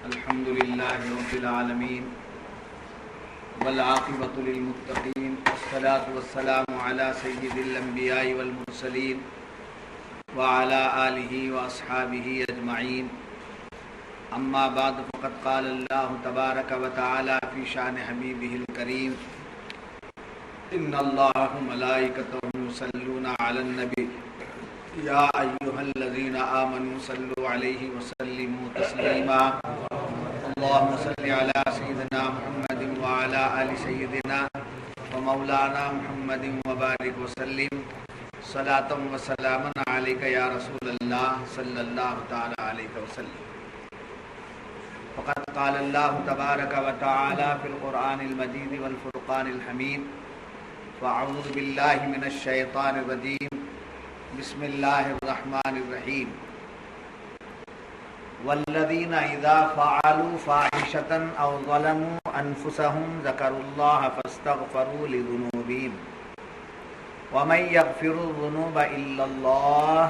الحمد لله رب العالمين والعاقبة للمتقين والصلاة والسلام على سيد الأنبياء والمرسلين وعلى آله وأصحابه أجمعين. أما بعد فقد قال الله تبارك وتعالى في شأن حبيبه الكريم: إن الله وملائكته يصلون على النبي يا أيها الذين آمنوا صلوا عليه وسلموا تسليما. اللهم صل على سيدنا محمد وعلى آل سيدنا ومولانا محمد وبارك وسلم صلاة وسلاما عليك يا رسول الله صلى الله تعالى عليه وسلم. فقد قال الله تبارك وتعالى في القرآن المجيد والفرقان الحميد: فأعوذ بالله من الشيطان الرجيم، بسم الله الرحمن الرحيم. والذين إذا فعلوا فاحشة أو ظلموا أنفسهم ذكروا الله فاستغفروا لذنوبهم ومن يغفر الذنوب إلا الله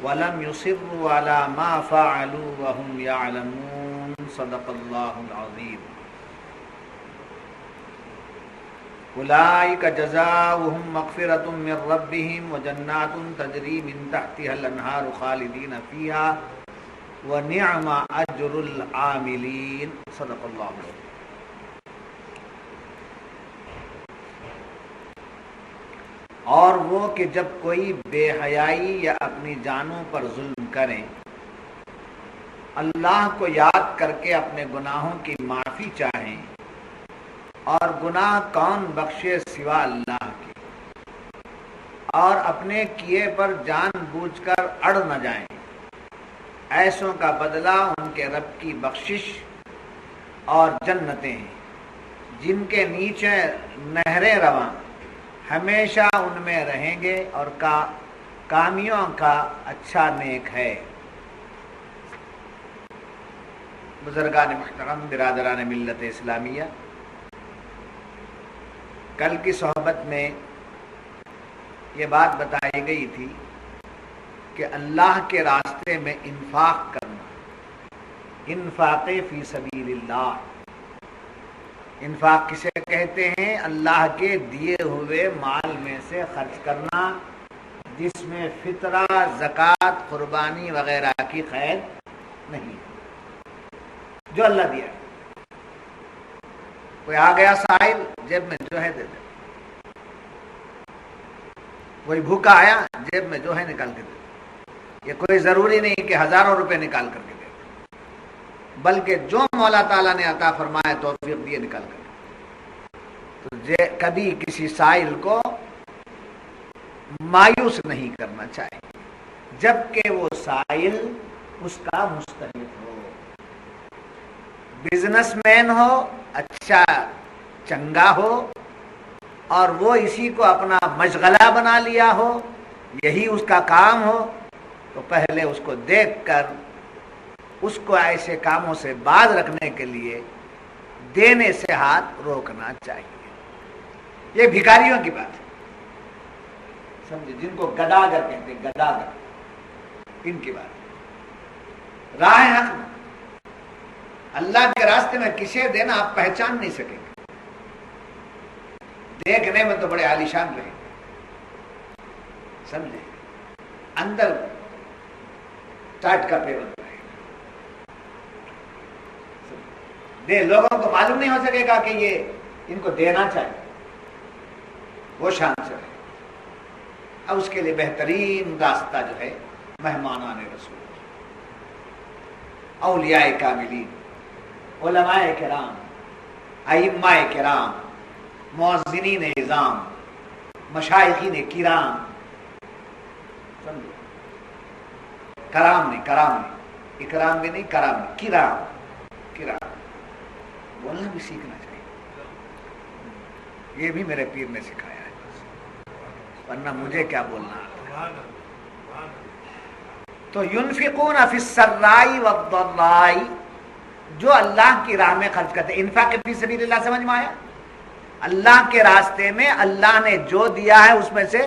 ولم يصروا على ما فعلوا وهم يعلمون. صدق الله العظيم. أولئك جزاؤهم مغفرة من ربهم وجنات تجري من تحتها الأنهار خالدين فيها ونعم أجر العاملين. صدق الله العظيم. اور وہ کہ جب کوئی بے حیائی یا اپنی جانوں پر ظلم کریں، اللہ کو یاد کر کے اپنے گناہوں کی معافی چاہیں، اور گناہ کون بخشے سوا اللہ کے، اور اپنے کیے پر جان بوجھ کر اڑ نہ جائیں، ایسوں کا بدلہ ان کے رب کی بخشش اور جنتیں ہیں جن کے نیچے نہریں رواں، ہمیشہ ان میں رہیں گے، اور کامیوں کا اچھا نیک ہے. بزرگان محترم، برادران ملت اسلامیہ، کل کی صحبت میں یہ بات بتائی گئی تھی کہ اللہ کے راستے میں انفاق کرنا، انفاق فی سبیل اللہ. انفاق کسے کہتے ہیں؟ اللہ کے دیے ہوئے مال میں سے خرچ کرنا جس میں فطرہ، زکوٰۃ، قربانی وغیرہ کی خیر نہیں، جو اللہ دیا. کوئی آ گیا سائل، جیب میں جو ہے دے دے. کوئی بھوکا آیا، جیب میں جو ہے نکال کے دے. یہ کوئی ضروری نہیں کہ ہزاروں روپے نکال کر کے دے، بلکہ جو مولا تعالیٰ نے عطا فرمایا توفیق دیے نکال کر. تو کبھی کسی سائل کو مایوس نہیں کرنا چاہیے جبکہ وہ سائل اس کا مستحق ہو، بزنس مین ہو، اچھا چنگا ہو، اور وہ اسی کو اپنا مشغلہ بنا لیا ہو، یہی اس کا کام ہو، تو پہلے اس کو دیکھ کر اس کو ایسے کاموں سے باز رکھنے کے لیے دینے سے ہاتھ روکنا چاہیے. یہ بھکاریوں کی بات ہے، سمجھے، جن کو گداگر کہتے ہیں، گداگر، ان کی بات. راہ حق اللہ کے راستے میں کسے دینا آپ پہچان نہیں سکیں گے. دیکھنے میں تو بڑے عالیشان رہیں گے، سمجھے، اندر ٹاٹ کا پیون رہے گا. لوگوں کو معلوم نہیں ہو سکے گا کہ یہ ان کو دینا چاہیے، وہ شان سے رہے. اب اس کے لیے بہترین راستہ جو ہے مہمانان رسول، اولیاء کاملین، علماء کرام، ائمہ کرام، مؤذنین اعظام، مشائخین کرام، سمجھو، کرام نہیں، اکرام بھی نہیں، کرام نہیں، کرام بولنا بھی سیکھنا چاہیے. یہ بھی میرے پیر نے سکھایا ہے، ورنہ مجھے کیا بولنا آتا ہے. تو ينفقون فی السراء والضراء، جو اللہ کی راہ میں خرچ کرتے. انفاق فی سبیل اللہ سمجھ میں آیا؟ اللہ کے راستے میں اللہ نے جو دیا ہے اس میں سے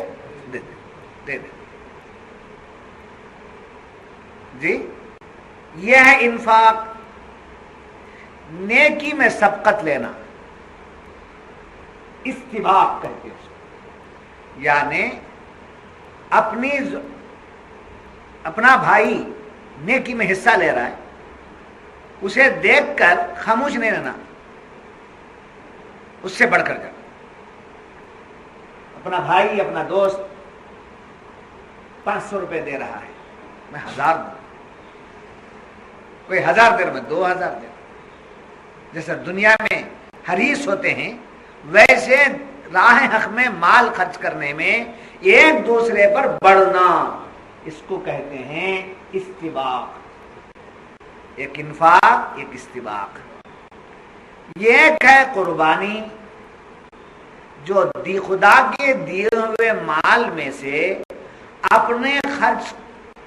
دے دے. جی یہ ہے انفاق. نیکی میں سبقت لینا، استباق کہتے ہیں، یعنی اپنا بھائی نیکی میں حصہ لے رہا ہے، اسے دیکھ کر خاموش نہیں رہنا، اس سے بڑھ کر جانا۔ اپنا بھائی، اپنا دوست 500 روپے دے رہا ہے، میں 1000 دوں، کوئی 1000 دے، میں 2000 دے۔ جیسے دنیا میں حریص ہوتے ہیں، ویسے راہ حق میں مال خرچ کرنے میں ایک دوسرے پر بڑھنا، اس کو کہتے ہیں استباق۔ ایک انفاق، ایک استباق۔ یہ ایک ہے قربانی، جو خدا کے دیے ہوئے مال میں سے اپنے خرچ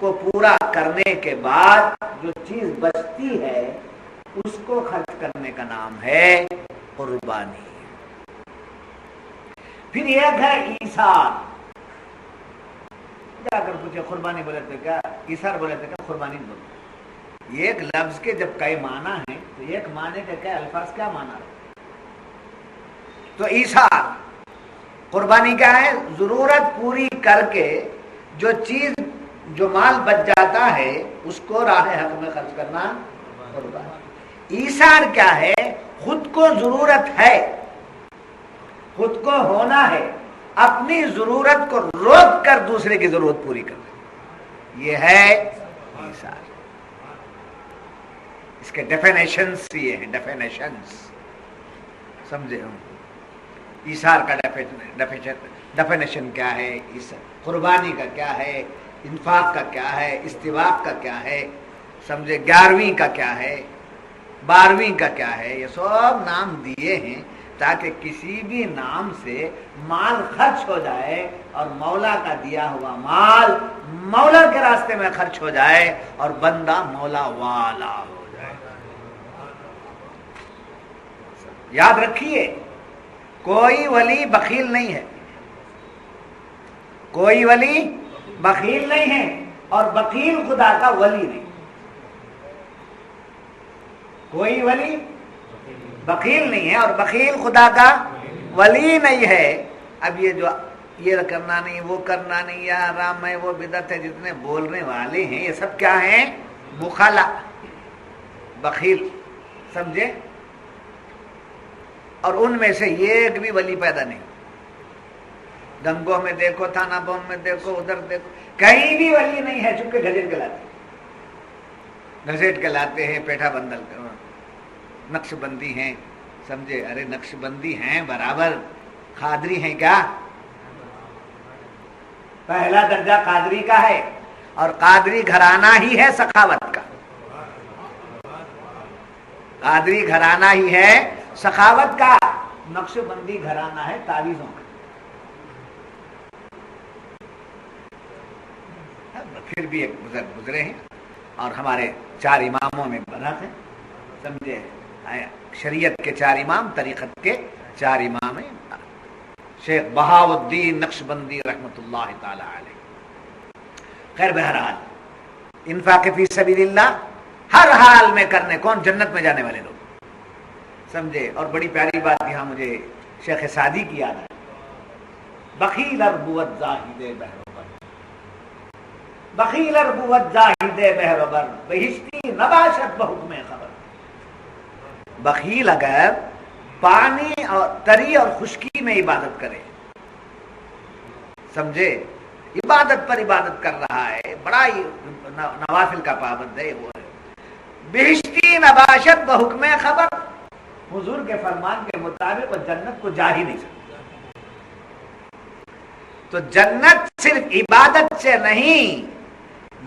کو پورا کرنے کے بعد جو چیز بچتی ہے اس کو خرچ کرنے کا نام ہے قربانی۔ پھر ایک ہے ایثار۔ جا کر پوچھے قربانی بولے تھے کیا، ایثار بولے تھے کیا، قربانی بولے۔ ایک لفظ کے جب کئی معنی ہیں تو ایک معنی کے کئی الفاظ کیا معنی رہے؟ تو ایثار قربانی کیا ہے؟ ضرورت پوری کر کے جو چیز، جو مال بچ جاتا ہے اس کو راہ حق میں خرچ کرنا قربانی۔ ایثار کیا ہے؟ خود کو ضرورت ہے، خود کو ہونا ہے، اپنی ضرورت کو روک کر دوسرے کی ضرورت پوری کرنا، یہ ہے ایثار۔ اس کے ڈیفینیشنز یہ ہیں، ڈیفینیشنز سمجھے ہوں۔ ایثار کا ڈیفینیشن کیا ہے، قربانی کا کیا ہے، انفاق کا کیا ہے، استباق کا کیا ہے، سمجھے، 11ویں کا کیا ہے، 12ویں کا کیا ہے، یہ سب نام دیے ہیں تاکہ کسی بھی نام سے مال خرچ ہو جائے اور مولا کا دیا ہوا مال مولا کے راستے میں خرچ ہو جائے اور بندہ مولا والا ہو جائے۔ یاد رکھیے، کوئی ولی بخیل نہیں ہے، کوئی ولی بخیل نہیں ہے، اور بخیل خدا کا ولی نہیں۔ کوئی ولی بخیل نہیں ہے اور بخیل خدا کا ولی نہیں ہے۔ اب یہ جو یہ کرنا نہیں، وہ کرنا نہیں، یا حرام ہے، وہ بدعت ہے، جتنے بولنے والے ہیں یہ سب کیا ہیں؟ بخلا، بخیل، سمجھے؟ اور ان میں سے ایک بھی ولی پیدا نہیں۔ گنگوں میں دیکھو، تھانہ بون میں دیکھو، ادھر دیکھو، کہیں بھی ولی نہیں ہے، چونکہ گھسیٹ کے لاتے ہیں، پیٹھا بندل نقش بندی ہیں، سمجھے؟ ارے نقش بندی ہیں برابر، قادری ہیں کیا؟ پہلا درجہ قادری کا ہے، اور قادری گھرانہ ہی ہے سخاوت کا، قادری گھرانہ ہی ہے سخاوت کا، نقش بندی گھرانہ ہے تعویذوں کا۔ پھر بھی ایک بزرگ گزرے ہیں، اور ہمارے 4 اماموں میں برحق ہے، سمجھے؟ شریعت کے 4 امام، طریقت کے 4 امام ہیں، شیخ بہاؤالدین نقشبندی رحمۃ اللہ تعالی علیہ۔ خیر، بہرحال انفاق فی سبیل اللہ ہر حال میں کرنے، کون؟ جنت میں جانے والے لوگ، سمجھے؟ اور بڑی پیاری بات یہاں مجھے شیخ سعدی کی یاد ہے، بخیل اربوت زاہد بہروبر، بخیل اربوت زاہد بہروبر، بہشتی نباشت بحکم خبر۔ بخیل اگر پانی اور تری اور خشکی میں عبادت کرے، سمجھے؟ عبادت پر عبادت کر رہا ہے، بڑا ہی نوافل کا پابند ہے، وہ بہشتی نباشت بحکم خبر، حضور کے فرمان کے مطابق وہ جنت کو جا ہی نہیں سکتا۔ تو جنت صرف عبادت سے نہیں،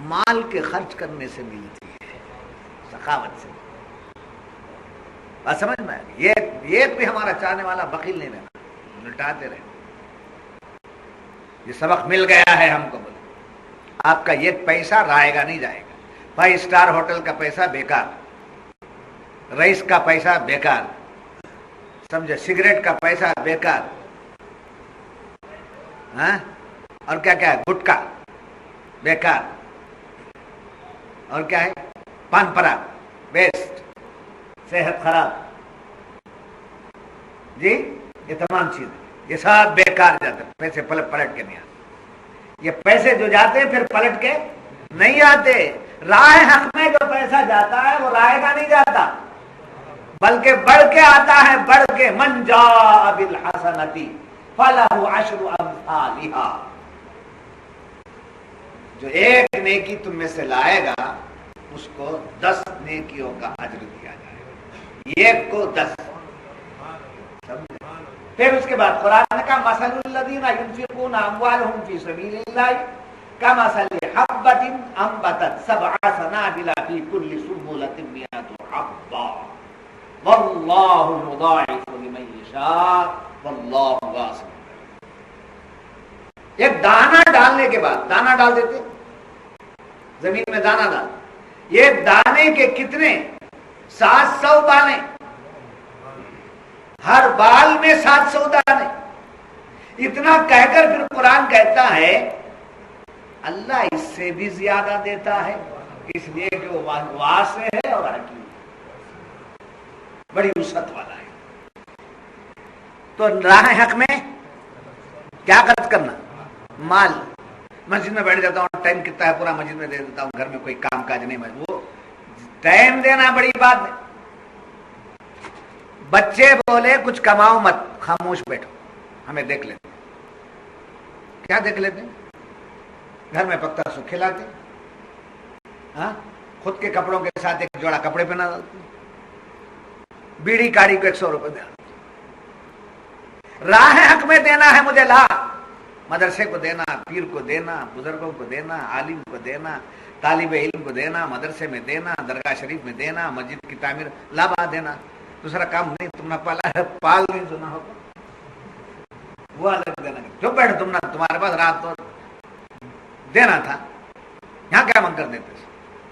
مال کے خرچ کرنے سے ملتی ہے، سخاوت سے۔ بات سمجھ میں؟ یہ بھی ہمارا چاہنے والا بخیل نہیں رہنا، لٹاتے رہے۔ یہ سبق مل گیا ہے ہم کو، بولے آپ کا یہ پیسہ رائے گا نہیں جائے گا، 5 اسٹار ہوٹل کا پیسہ بیکار، رئیس کا پیسہ بیکار، سمجھے؟ سگریٹ کا پیسہ بیکار، ہاں؟ اور کیا کیا ہے؟ گٹکا بیکار، اور کیا ہے؟ پان پرا بیسٹ، صحت خراب، جی یہ تمام چیزیں یہ سب بیکار جاتے ہیں، پیسے پلٹ کے نہیں آتے، یہ پیسے جو جاتے ہیں پھر پلٹ کے نہیں آتے۔ راہ حق میں جو پیسہ جاتا ہے وہ رائے گا نہیں جاتا، بلکہ بڑھ کے آتا ہے، بڑھ کے من جاء بالحسنۃ فلہ عشر امثالھا، جو ایک نیکی تم میں سے لائے گا اس کو 10 نیکیوں کا اجر دیا جائے گا، ایک کو 10۔ پھر اس کے بعد قرآن نے کہا مثل الذین ينفقون اموالهم فی سبیل اللہ کمثل حبۃ انبتت 7 سنابل فی کل سنبلۃ 100 حبۃ واللہ یضاعف لمن یشاء واللہ واسع۔ ایک دانہ ڈالنے کے بعد، دانہ ڈال دیتے زمین میں، دانہ ڈال، یہ دانے کے کتنے؟ 700 دانے، ہر بال میں 700 دانے۔ اتنا کہہ کر پھر قرآن کہتا ہے اللہ اس سے بھی زیادہ دیتا ہے، اس لیے کہ وہ واسع ہے اور حکیم، بڑی وسعت والا ہے۔ تو راہ حق میں کیا خرچ کرنا؟ مال۔ مسجد میں بیٹھ جاتا ہوں، ٹائم کتنا ہے پورا مسجد میں دے دیتا ہوں، گھر میں کوئی کام کاج نہیں، وہ ٹائم دینا بڑی بات ہے۔ بچے بولے کچھ کماؤ مت، خاموش بیٹھو، ہمیں دیکھ لیتے۔ کیا دیکھ لیتے؟ گھر میں پکتا سو کھلاتے، ہاں خود کے کپڑوں کے ساتھ ایک جوڑا کپڑے پہنا ڈالتے، بیڑی کاڑی کو 100 روپے دے۔ راہ حق میں دینا ہے مجھے لا، مدرسے کو دینا، پیر کو دینا، بزرگوں کو دینا، عالم کو دینا، طالب علم کو دینا، مدرسے میں دینا، درگاہ شریف میں دینا، مسجد کی تعمیر لابا دینا۔ دوسرا کام نہیں، تم نے پالا ہے، پال نہیں سنا ہوگا، وہ الگ دینا۔ جو بیٹھ تم نے، تمہارے پاس رات تو دینا تھا، یہاں کیا من کر دیتے؟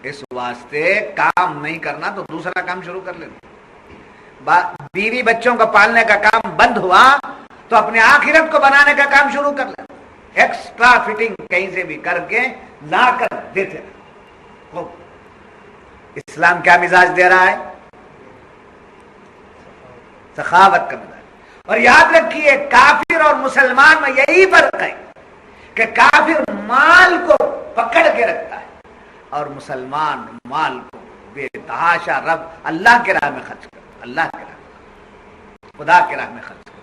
اس واسطے کام نہیں کرنا تو دوسرا کام شروع کر لینا۔ بیوی بچوں کو پالنے کا کام بند ہوا تو اپنے آخرت کو بنانے کا کام شروع کر لینا۔ ایکسٹرا فٹنگ کہیں سے بھی کر کے لا کر دیتے رہو۔ اسلام کیا مزاج دے رہا ہے؟ سخاوت کا مزاج۔ اور یاد رکھیے کافر اور مسلمان میں یہی فرق ہے کہ کافر مال کو پکڑ کے رکھتا ہے اور مسلمان مال کو بے تحاشا رب اللہ کے راہ میں خرچ کرتا، اللہ کے راہ میں، خدا کے راہ میں خرچ کرتا۔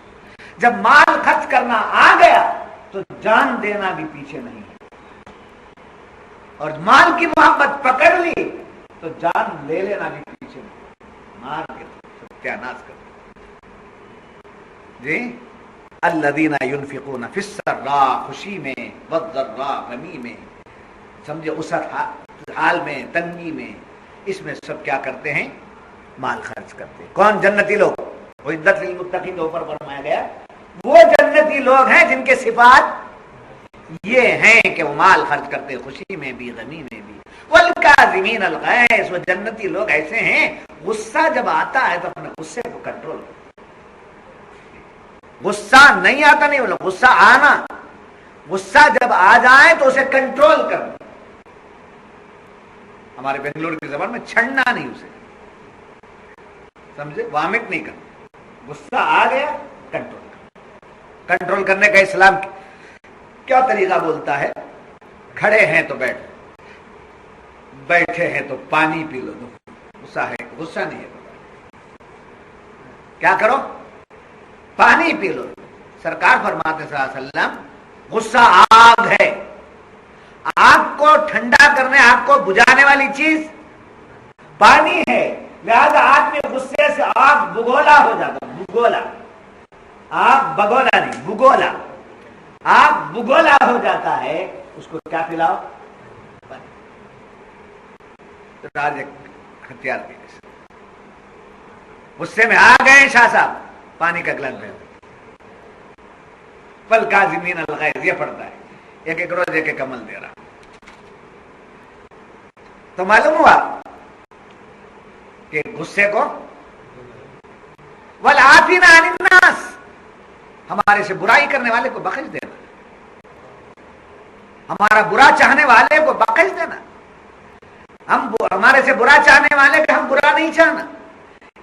جب مال خرچ کرنا آ گیا تو جان دینا بھی پیچھے نہیں ہے، اور مال کی محبت پکڑ لی تو جان لے لینا بھی پیچھے نہیں، مار کے ستیاناش کر جی۔ الذین ينفقون فی السراء، خوشی میں، والضراء، غمی میں، سمجھے، اس حال میں، تنگی میں، اس میں سب کیا کرتے ہیں؟ مال خرچ کرتے ہیں۔ کون؟ جنتی لوگ۔ عدت للمتقین کے اوپر فرمایا گیا وہ جنتی لوگ ہیں جن کے صفات یہ ہیں کہ وہ مال خرچ کرتے ہیں، خوشی میں بھی، غمی میں بھی۔ والکاظمین الغیظ، وہ جنتی لوگ ایسے ہیں غصہ جب آتا ہے تو اپنے غصے کو کنٹرول، غصہ نہیں آتا نہیں بولو، غصہ آنا، غصہ جب آ جائے تو اسے کنٹرول کرنا۔ ہمارے بنگلور کی زبان میں چھڑنا نہیں، اسے سمجھے، وامٹ نہیں کرنا۔ غصہ آ گیا کنٹرول کرنا۔ کنٹرول کرنے کا اسلام کیا طریقہ بولتا ہے؟ کھڑے ہیں تو بیٹھو، بیٹھے ہیں تو پانی پی لو، غصہ ہے، غصہ نہیں ہے، کیا کرو؟ پانی پی لو۔ سرکار فرماتے صلی اللہ علیہ وسلم غصہ آگ ہے، آگ کو ٹھنڈا کرنے، آگ کو بجھانے والی چیز پانی ہے، لہذا آدمی غصے سے آگ بگولا ہو جاتا، بگولا، آگ بگولا نہیں، بگولا، آگ بگولا ہو جاتا ہے، اس کو کیا پلاؤ؟ پانی۔ تو آج ایک ہتھیار بھی غصے میں آ گئے شاہ صاحب، پانی کا گلاس دے دو۔ والکاظمین الغیظ، یہ پڑھتا ہے، ایک ایک روز ایک ایک عمل دے رہا۔ تو معلوم ہوا کہ غصے کو، والعافین عن الناس، ہمارے سے برائی کرنے والے کو بخش دینا، ہمارا برا چاہنے والے کو بخش دینا، ہمارے سے برا چاہنے والے کا ہم برا نہیں چاہنا،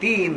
3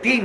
3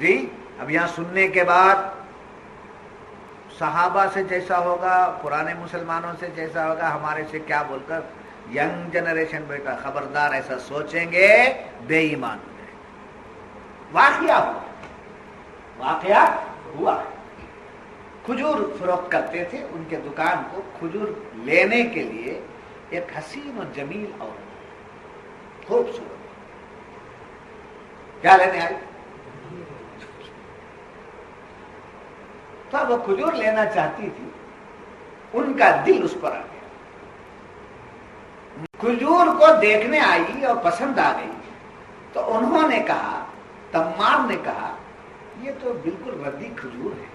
جی اب یہاں سننے کے بعد صحابہ سے جیسا ہوگا، پرانے مسلمانوں سے جیسا ہوگا، ہمارے سے کیا بول کر ینگ جنریشن بیٹا خبردار ایسا سوچیں گے بے ایمان ہو جائے. واقعہ ہوا. کھجور فروخت کرتے تھے، ان کے دکان کو کھجور لینے کے لیے ایک حسین و جمیل عورت خوبصورت کیا لینے آئی تو وہ کھجور لینا چاہتی تھی. ان کا دل اس پر آ گیا، کھجور کو دیکھنے آئی اور پسند آ گئی. تو انہوں نے کہا، تمام نے کہا یہ تو بالکل ردی کھجور ہے،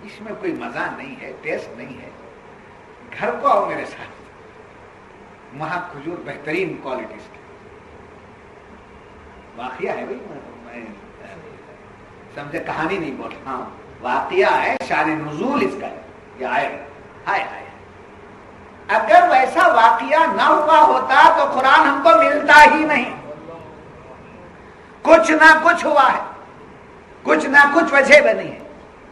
اس میں کوئی مزہ نہیں ہے، ٹیسٹ نہیں ہے، گھر کو آؤ میرے ساتھ، وہاں کھجور بہترین کوالٹیز کے. واقعہ ہے بھائی، میں سمجھے کہانی نہیں بول رہا ہوں، واقعہ ہے، شان نزول اس کا ہے. یہ آئے ہائے ہائے، اگر ویسا واقعہ نہ ہوا ہوتا تو قرآن ہم کو ملتا ہی نہیں. کچھ نہ کچھ ہوا ہے، کچھ نہ کچھ وجہ بنی ہے.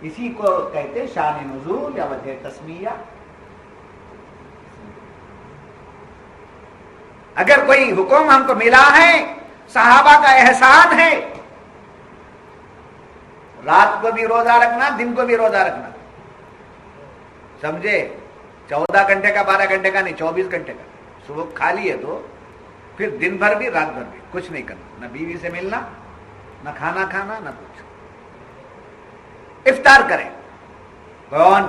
اسی کو کہتے شان نزول یا وجہ تسمیہ. اگر کوئی حکم ہم کو ملا ہے، صحابہ کا احسان ہے، رات کو بھی روزہ رکھنا، دن کو بھی روزہ رکھنا، سمجھے؟ 14 گھنٹے کا، 12 گھنٹے کا نہیں، 24 گھنٹے کا. صبح کھا لیے تو پھر دن بھر بھی رات بھر بھی کچھ نہیں کرنا، نہ بیوی سے ملنا، نہ کھانا کھانا، نہ کچھ. افطار کریں. کون؟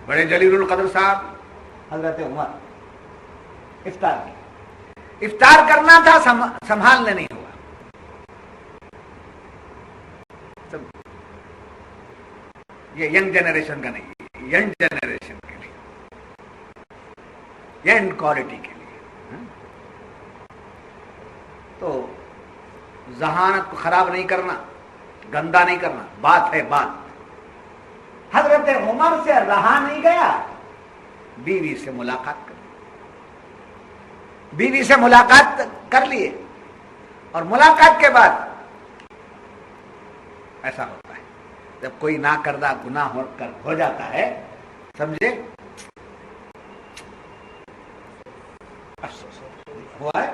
بڑے جلیل القدر صاحب حضرت عمر افطار کی. افطار کرنا تھا، سنبھالنے نہیں ہوا. یہ ینگ جنریشن کا نہیں، ینگ جنریشن کے لیے، ینگ کوالٹی کے لیے. تو ذہانت کو خراب نہیں کرنا، گندا نہیں کرنا، بات ہے بات. حضرت عمر سے رہا نہیں گیا، بیوی سے ملاقات کر، بیوی سے ملاقات کر لیے. اور ملاقات کے بعد ایسا ہوتا ہے جب کوئی ناکردہ گناہ ہو جاتا ہے، سمجھے، افسوس ہوا ہے.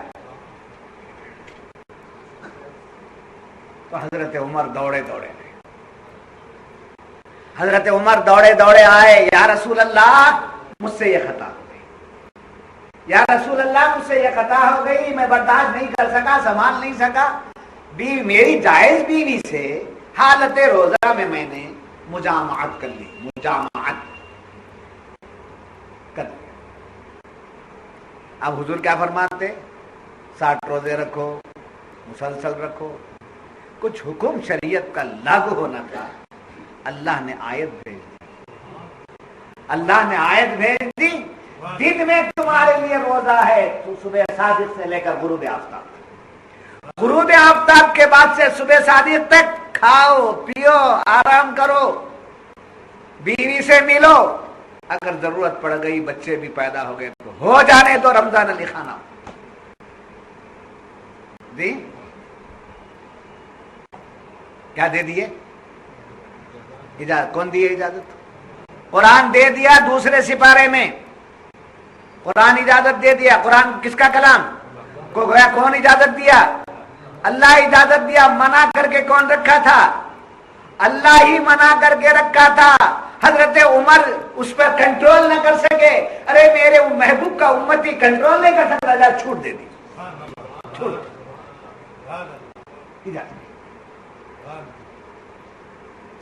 تو حضرت عمر دوڑے دوڑے آئے. حضرت عمر دوڑے دوڑے آئے، یا رسول اللہ مجھ سے یہ خطا ہو گئی، یا رسول اللہ مجھ سے یہ خطا ہو گئی، میں برداشت نہیں کر سکا، سنبھال نہیں سکا. بیوی میری جائز بیوی سے حالت روزہ میں نے مجامعت کر لی، مجامعت کر لی. اب حضور کیا فرماتے؟ 60 روزے رکھو، مسلسل رکھو. کچھ حکم شریعت کا لاگو ہونا تھا، اللہ نے آیت بھیج دی. اللہ نے آیت بھیج دی، دن میں تمہارے لیے روزہ ہے تو صبح صادق سے لے کر غروب آفتاب، غروب آفتاب کے بعد سے صبح صادق تک کھاؤ پیو آرام کرو، بیوی سے ملو. اگر ضرورت پڑ گئی، بچے بھی پیدا ہو گئے تو ہو جانے دو رمضان علی خانہ. جی کیا دے دیے؟ اجازت. کون دیے اجازت؟ قرآن دے دیا. دوسرے سپارے میں قرآن اجازت دے دیا. قرآن کس کا کلام؟ کو گویا کون اجازت دیا؟ اللہ اجازت دیا. منع کر کے کون رکھا تھا؟ اللہ ہی منع کر کے رکھا تھا. حضرت عمر اس پر کنٹرول نہ کر سکے. ارے میرے محبوب کا امتی کنٹرول نہیں کر سکتا، جا چھوٹ دے دی، چھوٹ.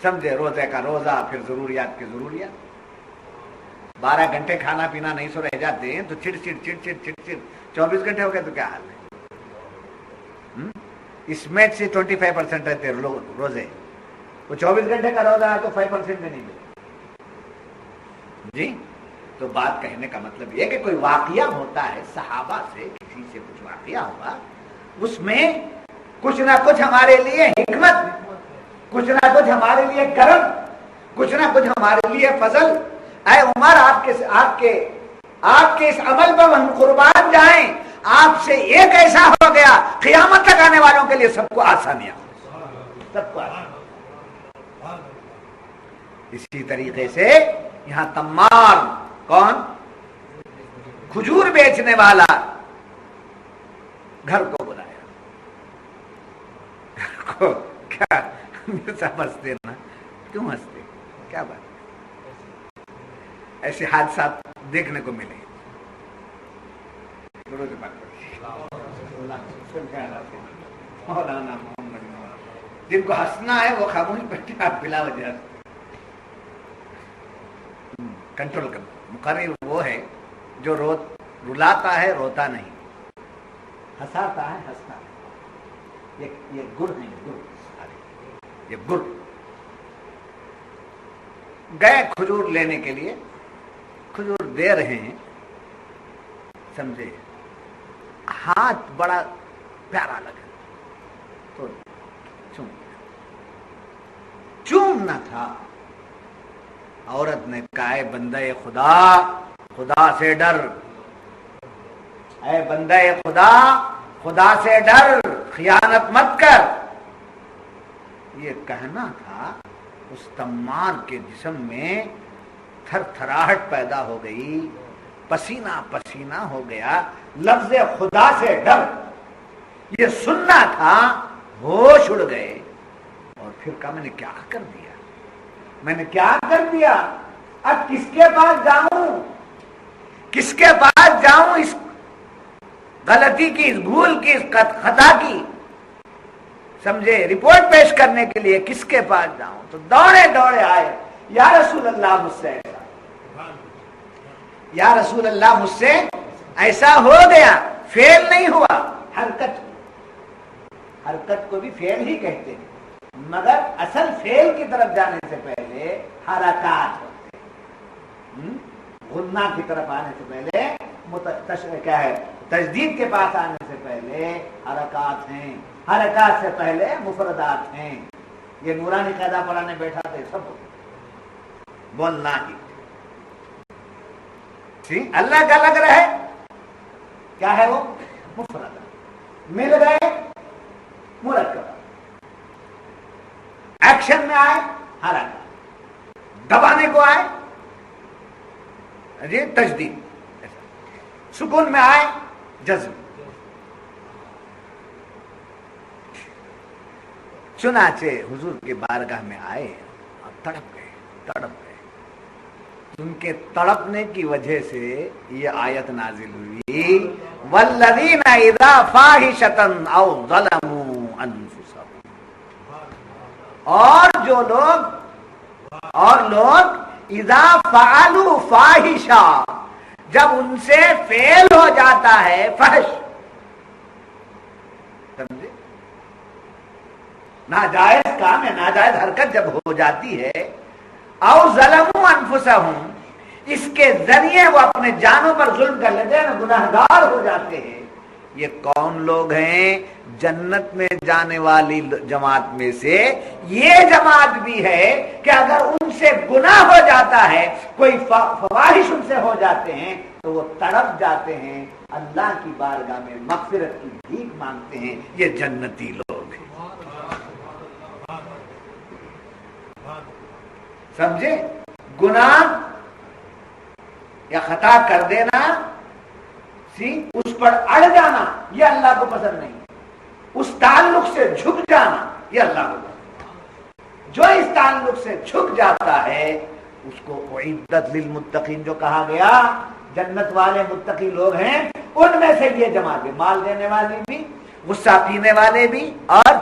سمجھے؟ روزے کا روزہ، پھر ضروریات کی ضروریات. 12 گھنٹے کھانا پینا نہیں سو رہ جاتے ہیں تو چڑ چڑ چڑ چڑ چڑ چڑ 24 گھنٹے ہو گئے تو کیا حال ہے؟ اس میں سے 25% رہتے روزے، وہ 24 گھنٹے کا روزہ ہے تو 5% میں نہیں ملے. جی تو بات کہنے کا مطلب یہ کہ کوئی واقعہ ہوتا ہے، صحابہ سے کسی سے کچھ واقعہ ہوا، اس میں کچھ نہ کچھ ہمارے لیے حکمت، کچھ نہ کچھ ہمارے لیے کرم، کچھ نہ کچھ ہمارے لیے فضل. اے عمر آپ کے اس عمل پر ہم قربان جائیں. آپ سے ایک ایسا ہو گیا، قیامت تک آنے والوں کے لیے سب کو آسانیاں. سب کو آتا ہے۔ اسی طریقے سے یہاں تمار کون؟ کھجور بیچنے والا گھر کو بلایا، گھر کو کیا سب ہنستے نا، کیوں ہنستے، کیا بات؟ ایسے حادثات دیکھنے کو ملے۔ مولانا محمد جن کو ہنسنا ہے وہ خاموش بیٹھے، آپ بلا وجہ کنٹرول کرنا۔ مقرر وہ ہے جو رلاتا ہے روتا نہیں، ہنساتا ہے ہنستا ہے۔ یہ گر ہے، یہ گر گئے کھجور لینے کے لیے، کھجور دے رہے ہیں، سمجھے، ہاتھ بڑا پیارا لگا تو چومنا تھا۔ عورت نے کہا اے بندہ خدا، خدا سے ڈر، اے بندہ خدا، خدا سے ڈر، خیانت مت کر۔ یہ کہنا تھا، اس تمار کے جسم میں تھر تھراہٹ پیدا ہو گئی، پسینہ پسینہ ہو گیا، لفظ خدا سے ڈر یہ سننا تھا، ہوش اڑ گئے، اور پھر کہا میں نے کیا کر دیا، میں نے کیا کر دیا، اب کس کے پاس جاؤں، کس کے پاس جاؤں، اس غلطی کی، اس بھول کی، اس خطا کی سمجھے رپورٹ پیش کرنے کے لیے کس کے پاس جاؤں؟ تو دوڑے دوڑے آئے، یا رسول اللہ مجھ سے ایسا، یا رسول اللہ مجھ سے ایسا ہو گیا، فیل نہیں ہوا، حرکت کو بھی فیل ہی کہتے ہیں، مگر اصل فیل کی طرف جانے سے پہلے حرکات ہوتے ہیں، غنہ کی طرف آنے سے پہلے کیا ہے، تجدید کے پاس آنے سے پہلے حرکات ہیں، حرکات سے پہلے مفردات ہیں۔ یہ نورانی قاعدہ پڑھانے بیٹھا تھا، سب بولنا ہی اللہ کا لگ رہا ہے، کیا ہے وہ مفردات، مل گئے مرکب، ایکشن میں آئے حرکات، دبانے کو آئے جی تجدید، سکون میں آئے جذب۔ چنانچہ حضور کے بارگاہ میں آئے اور تڑپ گئے، ان کے تڑپنے کی وجہ سے یہ آیت نازل ہوئی، والذین اذا فاحشۃ او ظلموا انفسهم، اور لوگ اذا فعلوا فاحشہ، جب ان سے فعل ہو جاتا ہے فحش، سمجھے، ناجائز کام یا ناجائز حرکت جب ہو جاتی ہے، او ظلموا انفسهم، اس کے ذریعے وہ اپنے جانوں پر ظلم کر لیتے ہیں، گناہگار ہو جاتے ہیں۔ یہ کون لوگ ہیں؟ جنت میں جانے والی جماعت میں سے یہ جماعت بھی ہے کہ اگر ان سے گناہ ہو جاتا ہے، کوئی فواحش ان سے ہو جاتے ہیں، تو وہ تڑپ جاتے ہیں، اللہ کی بارگاہ میں مغفرت کی بھیک مانگتے ہیں۔ یہ جنتی لوگ ہیں، سمجھے، گناہ یا خطا کر دینا، اس پر اڑ جانا، یہ اللہ کو پسند نہیں، اس تعلق سے جھک جانا یہ اللہ کو پسند۔ جو اس تعلق سے جھک جاتا ہے اس کو اعدت للمتقین جو کہا گیا، جنت والے متقی لوگ ہیں، ان میں سے یہ جماعت، مال دینے والے بھی، غصہ پینے والے بھی، اور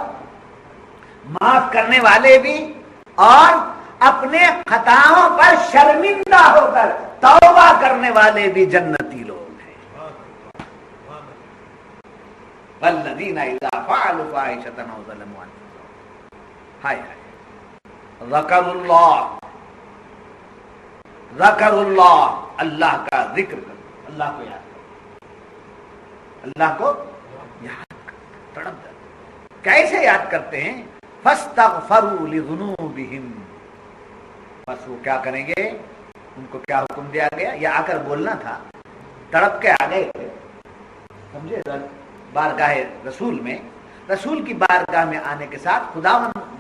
معاف کرنے والے بھی، اور اپنے خطاؤں پر شرمندہ ہو کر توبہ کرنے والے بھی جنتی لوگ ہیں۔ والذین اذا فعلوا فاحشۃ او ظلموا انفسهم، ہائے ذکر اللہ، اللہ کا ذکر کرو، اللہ کو یاد کرو، اللہ کو یاد کرو، تڑپ جاتے۔ کیسے یاد کرتے ہیں؟ فاستغفروا لذنوبہم، بس وہ کیا کریں گے، ان کو کیا حکم دیا گیا، یہ آ کر بولنا تھا، تڑپ کے آ گئے تھے، سمجھے، بارگاہ رسول میں، رسول کی بارگاہ میں آنے کے ساتھ خداوند